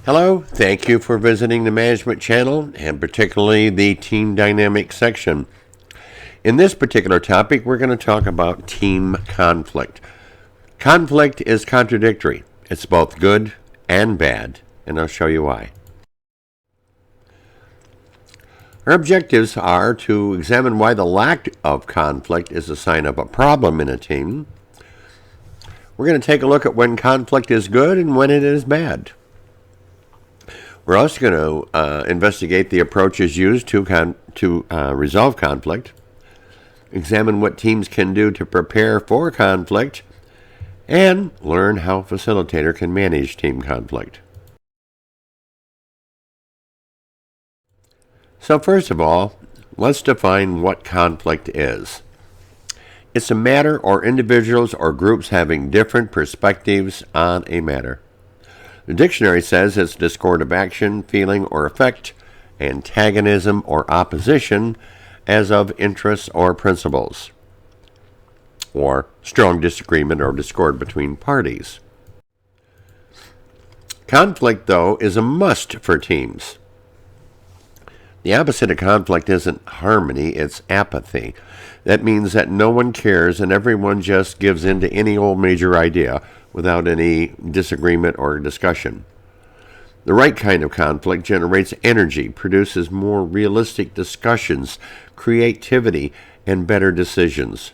Hello, thank you for visiting the Management Channel and particularly the Team Dynamics section. In this particular topic, we're going to talk about team conflict. Conflict is contradictory. It's both good and bad, and I'll show you why. Our objectives are to examine why the lack of conflict is a sign of a problem in a team. We're going to take a look at when conflict is good and when it is bad. We're also going to investigate the approaches used to resolve conflict, examine what teams can do to prepare for conflict, and learn how a facilitator can manage team conflict. So first of all, let's define what conflict is. It's a matter or individuals or groups having different perspectives on a matter. The dictionary says it's discord of action, feeling, or effect, antagonism or opposition as of interests or principles, or strong disagreement or discord between parties. Conflict, though, is a must for teams. The opposite of conflict isn't harmony, it's apathy. That means that no one cares and everyone just gives in to any old major idea without any disagreement or discussion. The right kind of conflict generates energy, produces more realistic discussions, creativity, and better decisions.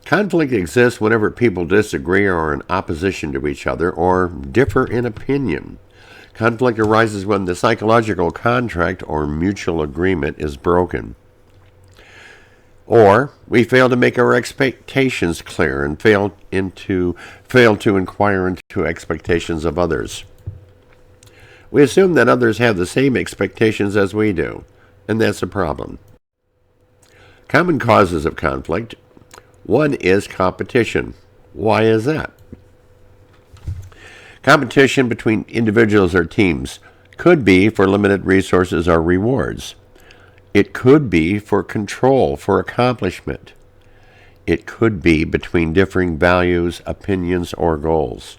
Conflict exists whenever people disagree or are in opposition to each other or differ in opinion. Conflict arises when the psychological contract or mutual agreement is broken. Or we fail to make our expectations clear and fail to inquire into expectations of others. We assume that others have the same expectations as we do, and that's a problem. Common causes of conflict. One is competition. Why is that? Competition between individuals or teams could be for limited resources or rewards. It could be for control, for accomplishment. It could be between differing values, opinions, or goals.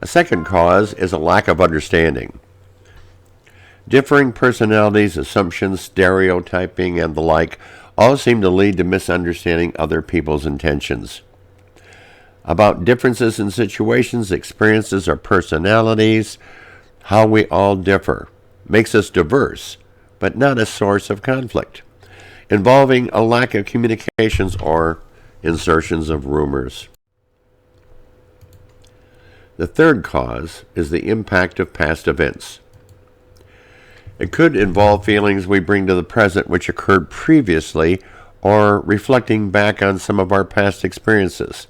A second cause is a lack of understanding. Differing personalities, assumptions, stereotyping, and the like all seem to lead to misunderstanding other people's intentions. About differences in situations, experiences, or personalities, how we all differ makes us diverse, but not a source of conflict, involving a lack of communications or insertions of rumors. The third cause is the impact of past events. It could involve feelings we bring to the present which occurred previously or reflecting back on some of our past experiences.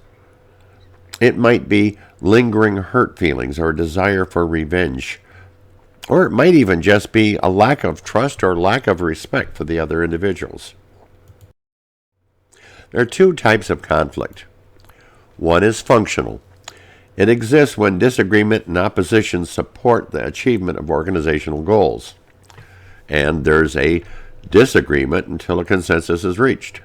It might be lingering hurt feelings or desire for revenge. Or it might even just be a lack of trust or lack of respect for the other individuals. There are two types of conflict. One is functional. It exists when disagreement and opposition support the achievement of organizational goals. And there's a disagreement until a consensus is reached.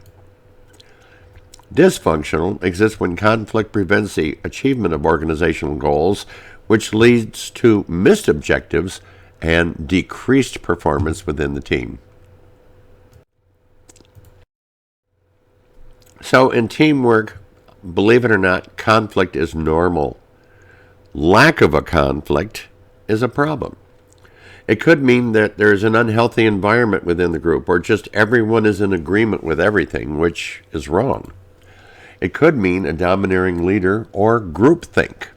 Dysfunctional exists when conflict prevents the achievement of organizational goals, which leads to missed objectives and decreased performance within the team. So in teamwork, believe it or not, conflict is normal. Lack of a conflict is a problem. It could mean that there's an unhealthy environment within the group, or just everyone is in agreement with everything, which is wrong. It could mean a domineering leader or groupthink.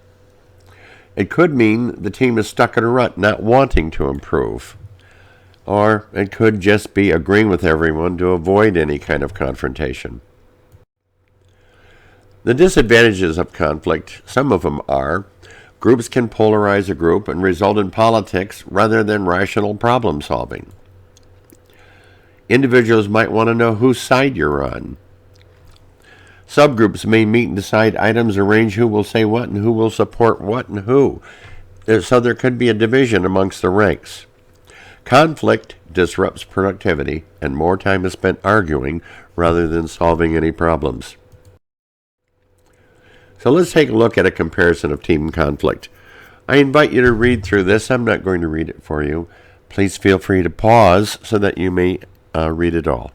It could mean the team is stuck in a rut, not wanting to improve. Or it could just be agreeing with everyone to avoid any kind of confrontation. The disadvantages of conflict, some of them are, groups can polarize a group and result in politics rather than rational problem solving. Individuals might want to know whose side you're on. Subgroups may meet and decide items, arrange who will say what and who will support what and who. So there could be a division amongst the ranks. Conflict disrupts productivity, and more time is spent arguing rather than solving any problems. So let's take a look at a comparison of team conflict. I invite you to read through this. I'm not going to read it for you. Please feel free to pause so that you may read it all.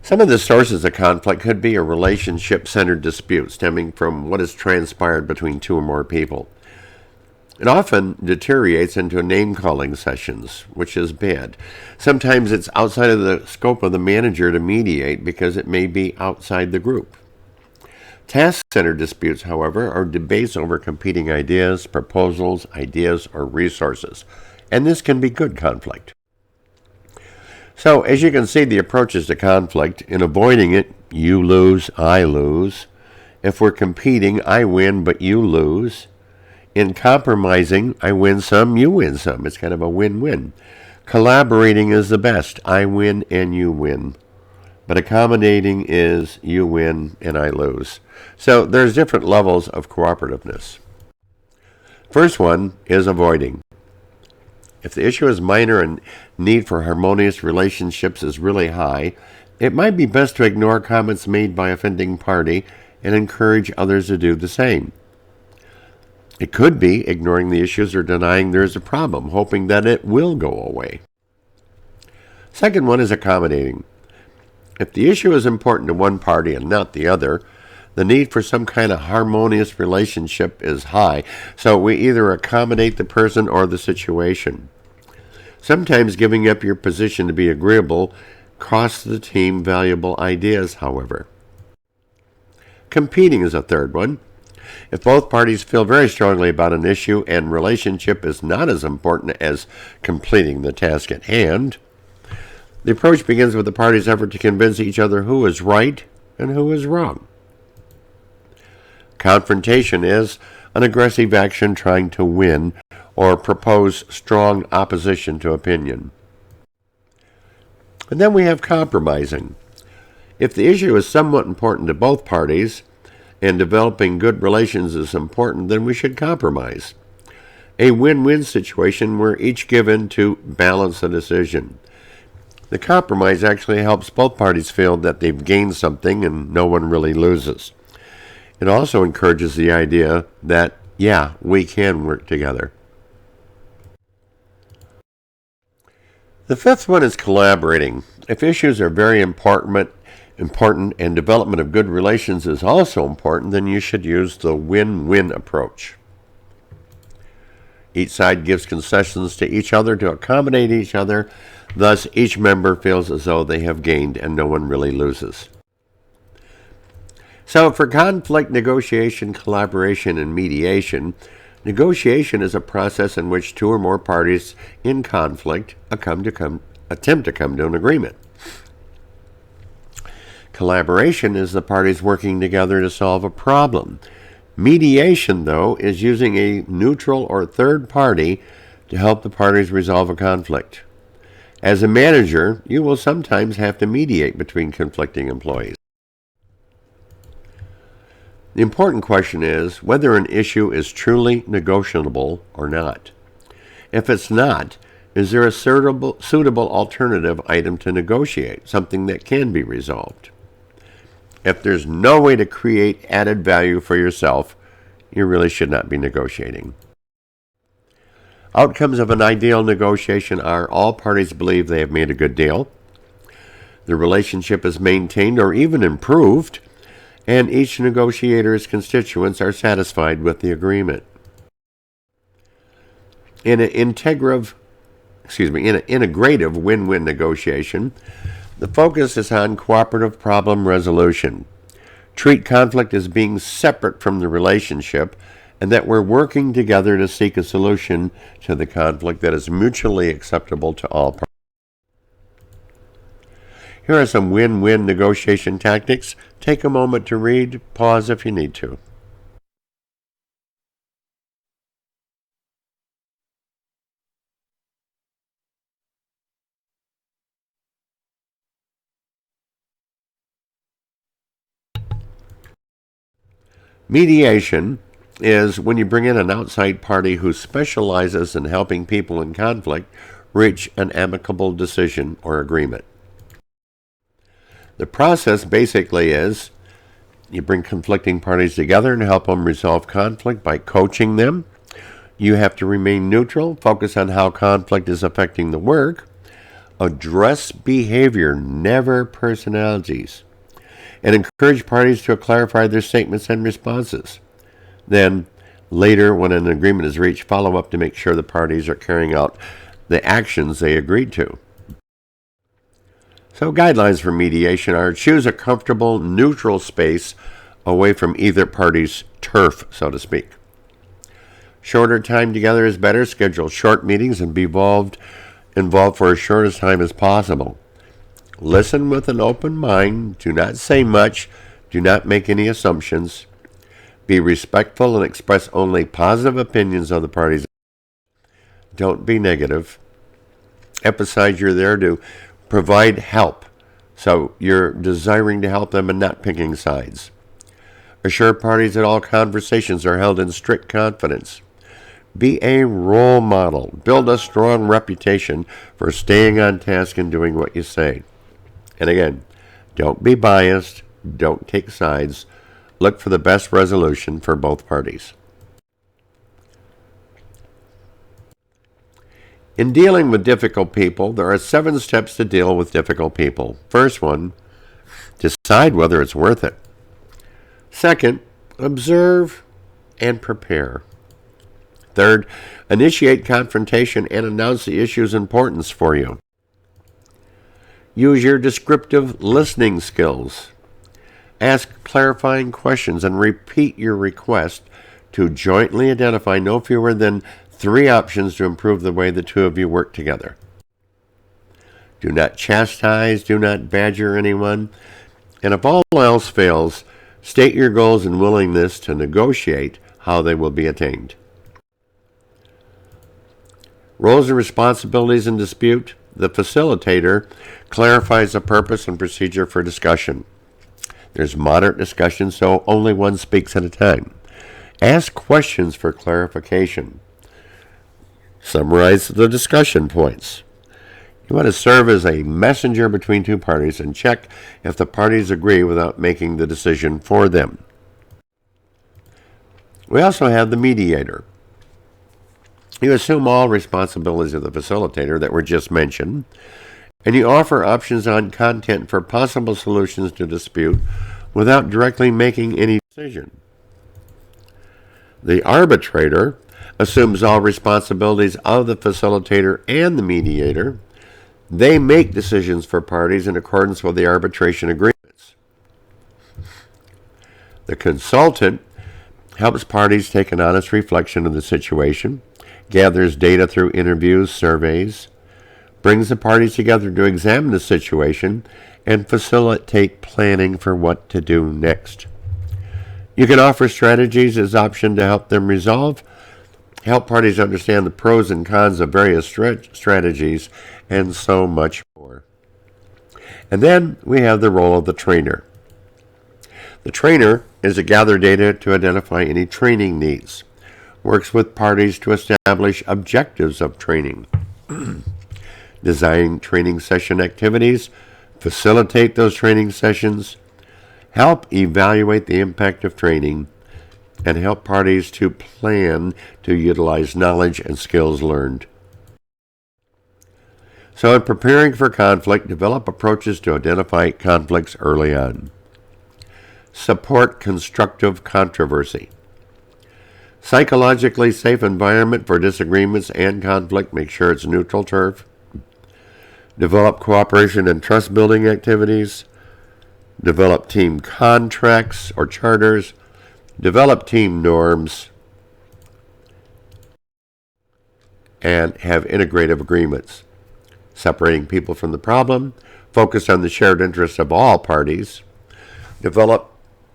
Some of the sources of conflict could be a relationship-centered dispute stemming from what has transpired between two or more people. It often deteriorates into name-calling sessions, which is bad. Sometimes it's outside of the scope of the manager to mediate because it may be outside the group. Task-centered disputes, however, are debates over competing ideas, proposals, ideas, or resources, and this can be good conflict. So, as you can see, the approaches to conflict, in avoiding it, you lose, I lose. If we're competing, I win, but you lose. In compromising, I win some, you win some. It's kind of a win-win. Collaborating is the best. I win and you win. But accommodating is you win and I lose. So there's different levels of cooperativeness. First one is avoiding. If the issue is minor and need for harmonious relationships is really high, it might be best to ignore comments made by offending party and encourage others to do the same. It could be ignoring the issues or denying there is a problem, hoping that it will go away. Second one is accommodating. If the issue is important to one party and not the other, the need for some kind of harmonious relationship is high, so we either accommodate the person or the situation. Sometimes giving up your position to be agreeable costs the team valuable ideas, however. Competing is a third one. If both parties feel very strongly about an issue and relationship is not as important as completing the task at hand, the approach begins with the parties' effort to convince each other who is right and who is wrong. Confrontation is an aggressive action trying to win or propose strong opposition to opinion. And then we have compromising. If the issue is somewhat important to both parties and developing good relations is important, then we should compromise. A win-win situation where each give in to balance the decision. The compromise actually helps both parties feel that they've gained something and no one really loses. It also encourages the idea that, yeah, we can work together. The fifth one is collaborating. If issues are very important and development of good relations is also important, then you should use the win-win approach. Each side gives concessions to each other to accommodate each other. Thus, each member feels as though they have gained and no one really loses. So for conflict negotiation, collaboration, and mediation, negotiation is a process in which two or more parties in conflict attempt to come to an agreement. Collaboration is the parties working together to solve a problem. Mediation, though, is using a neutral or third party to help the parties resolve a conflict. As a manager, you will sometimes have to mediate between conflicting employees. The important question is whether an issue is truly negotiable or not. If it's not, is there a suitable alternative item to negotiate, something that can be resolved? If there's no way to create added value for yourself, you really should not be negotiating. Outcomes of an ideal negotiation are all parties believe they have made a good deal, the relationship is maintained or even improved, and each negotiator's constituents are satisfied with the agreement. In an integrative win-win negotiation, the focus is on cooperative problem resolution. Treat conflict as being separate from the relationship and that we're working together to seek a solution to the conflict that is mutually acceptable to all parties. Here are some win-win negotiation tactics. Take a moment to read. Pause if you need to. Mediation is when you bring in an outside party who specializes in helping people in conflict reach an amicable decision or agreement. The process basically is you bring conflicting parties together and help them resolve conflict by coaching them. You have to remain neutral, focus on how conflict is affecting the work, address behavior, never personalities, and encourage parties to clarify their statements and responses. Then, later, when an agreement is reached, follow up to make sure the parties are carrying out the actions they agreed to. So, guidelines for mediation are choose a comfortable, neutral space away from either party's turf, so to speak. Shorter time together is better. Schedule short meetings and be involved for as short a time as possible. Listen with an open mind. Do not say much. Do not make any assumptions. Be respectful and express only positive opinions of the parties. Don't be negative. Emphasize you're there to provide help. So you're desiring to help them and not picking sides. Assure parties that all conversations are held in strict confidence. Be a role model. Build a strong reputation for staying on task and doing what you say. And again, don't be biased. Don't take sides. Look for the best resolution for both parties. In dealing with difficult people, there are 7 steps to deal with difficult people. First one, decide whether it's worth it. Second, observe and prepare. Third, initiate confrontation and announce the issue's importance for you. Use your descriptive listening skills. Ask clarifying questions and repeat your request to jointly identify no fewer than 3 options to improve the way the two of you work together. Do not chastise, do not badger anyone, and if all else fails, state your goals and willingness to negotiate how they will be attained. Roles and responsibilities in dispute. The facilitator clarifies the purpose and procedure for discussion. There's moderate discussion, so only one speaks at a time. Ask questions for clarification. Summarize the discussion points. You want to serve as a messenger between 2 parties and check if the parties agree without making the decision for them. We also have the mediator. You assume all responsibilities of the facilitator that were just mentioned, and you offer options on content for possible solutions to dispute without directly making any decision. The arbitrator assumes all responsibilities of the facilitator and the mediator. They make decisions for parties in accordance with the arbitration agreements. The consultant helps parties take an honest reflection of the situation, gathers data through interviews, surveys, brings the parties together to examine the situation, and facilitate planning for what to do next. You can offer strategies as option to help them resolve, help parties understand the pros and cons of various strategies, and so much more. And then we have the role of the trainer. The trainer is to gather data to identify any training needs, works with parties to establish objectives of training, design training session activities, facilitate those training sessions, help evaluate the impact of training, and help parties to plan to utilize knowledge and skills learned. So in preparing for conflict, develop approaches to identify conflicts early on. Support constructive controversy. Psychologically safe environment for disagreements and conflict. Make sure it's neutral turf. Develop cooperation and trust building activities. Develop team contracts or charters. Develop team norms. And have integrative agreements. Separating people from the problem. Focus on the shared interests of all parties. Develop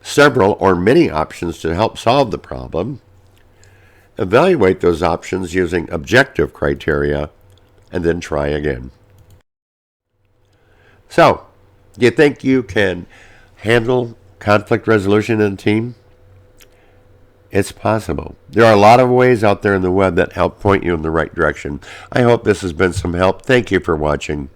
several or many options to help solve the problem. Evaluate those options using objective criteria, and then try again. So, do you think you can handle conflict resolution in a team? It's possible. There are a lot of ways out there in the web that help point you in the right direction. I hope this has been some help. Thank you for watching.